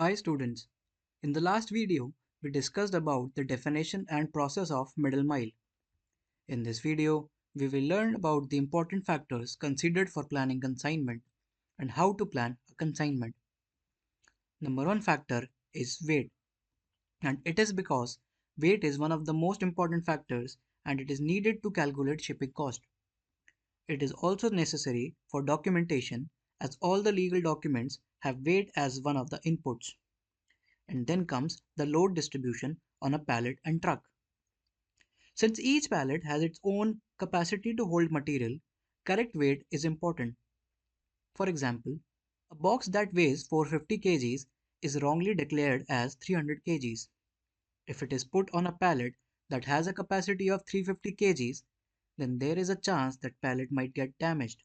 Hi students, in the last video we discussed about the definition and process of middle mile. In this video we will learn about the important factors considered for planning consignment and how to plan a consignment. Number one factor is weight, and it is because weight is one of the most important factors and it is needed to calculate shipping cost. It is also necessary for documentation as all the legal documents have weight as one of the inputs. And then comes the load distribution on a pallet and truck. Since each pallet has its own capacity to hold material, correct weight is important. For example, a box that weighs 450 kgs is wrongly declared as 300 kgs. If it is put on a pallet that has a capacity of 350 kgs, then there is a chance that pallet might get damaged.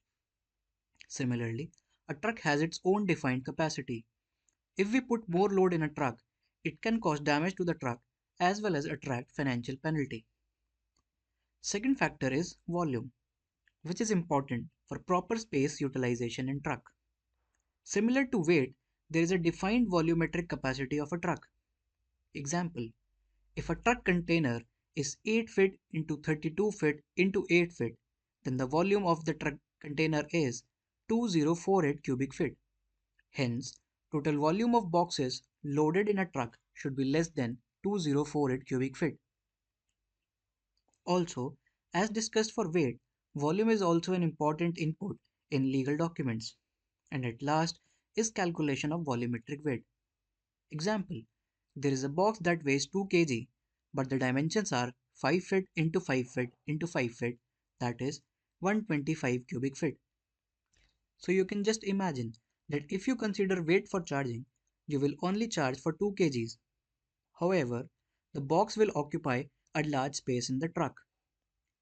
Similarly, a truck has its own defined capacity. If we put more load in a truck, it can cause damage to the truck as well as attract financial penalty. Second factor is volume, which is important for proper space utilization in truck. Similar to weight, there is a defined volumetric capacity of a truck. Example, if a truck container is 8 feet into 32 feet into 8 feet, then the volume of the truck container is 2048 cubic feet. Hence, total volume of boxes loaded in a truck should be less than 2048 cubic feet. Also, as discussed for weight, volume is also an important input in legal documents. And at last is calculation of volumetric weight. Example, there is a box that weighs 2 kg, but the dimensions are 5 feet into 5 feet into 5 feet, that is 125 cubic feet. So you can just imagine that if you consider weight for charging, you will only charge for 2 kgs. However, the box will occupy a large space in the truck.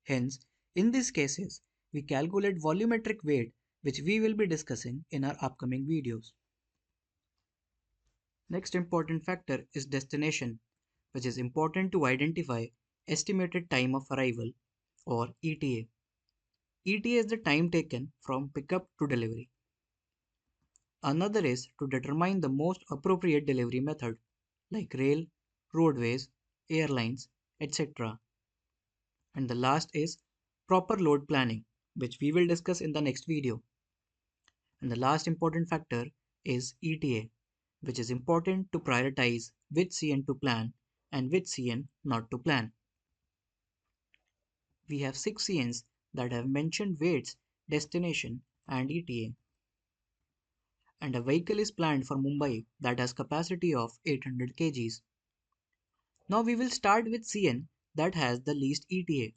Hence, in these cases, we calculate volumetric weight, which we will be discussing in our upcoming videos. Next important factor is destination, which is important to identify estimated time of arrival or ETA. ETA is the time taken from pickup to delivery. Another is to determine the most appropriate delivery method like rail, roadways, airlines, etc. And the last is proper load planning, which we will discuss in the next video. And the last important factor is ETA, which is important to prioritize which CN to plan and which CN not to plan. We have 6 CNs that have mentioned weights, destination, and ETA. And a vehicle is planned for Mumbai that has capacity of 800 kgs. Now we will start with CN that has the least ETA,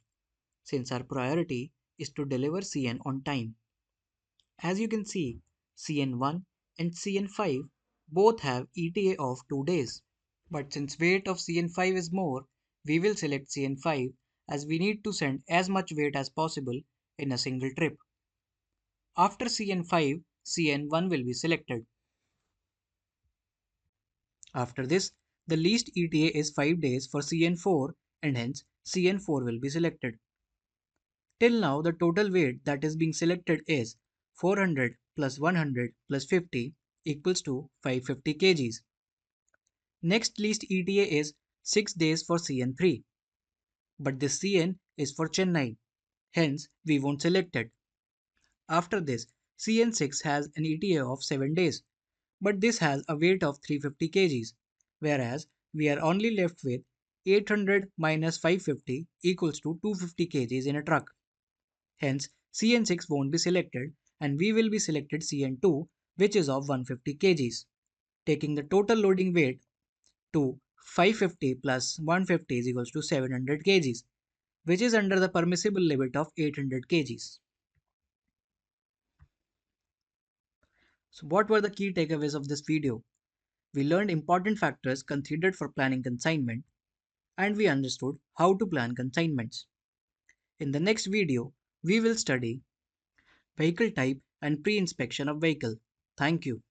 since our priority is to deliver CN on time. As you can see, CN1 and CN5 both have ETA of 2 days. But since weight of CN5 is more, we will select CN5 as we need to send as much weight as possible in a single trip. After CN5, CN1 will be selected. After this, the least ETA is 5 days for CN4 and hence CN4 will be selected. Till now, the total weight that is being selected is 400 plus 100 plus 50 equals to 550 kgs. Next least ETA is 6 days for CN3. But this CN is for Chennai, hence we won't select it. After this, CN6 has an ETA of 7 days, but this has a weight of 350 kgs, whereas we are only left with 800 minus 550 equals to 250 kgs in a truck. Hence, CN6 won't be selected and we will be selected CN2, which is of 150 kgs, taking the total loading weight to 550 plus 150 is equals to 700 kgs, which is under the permissible limit of 800 kgs. So what were the key takeaways of this video? We learned important factors considered for planning consignment and we understood how to plan consignments. In the next video, we will study vehicle type and pre-inspection of vehicle. Thank you.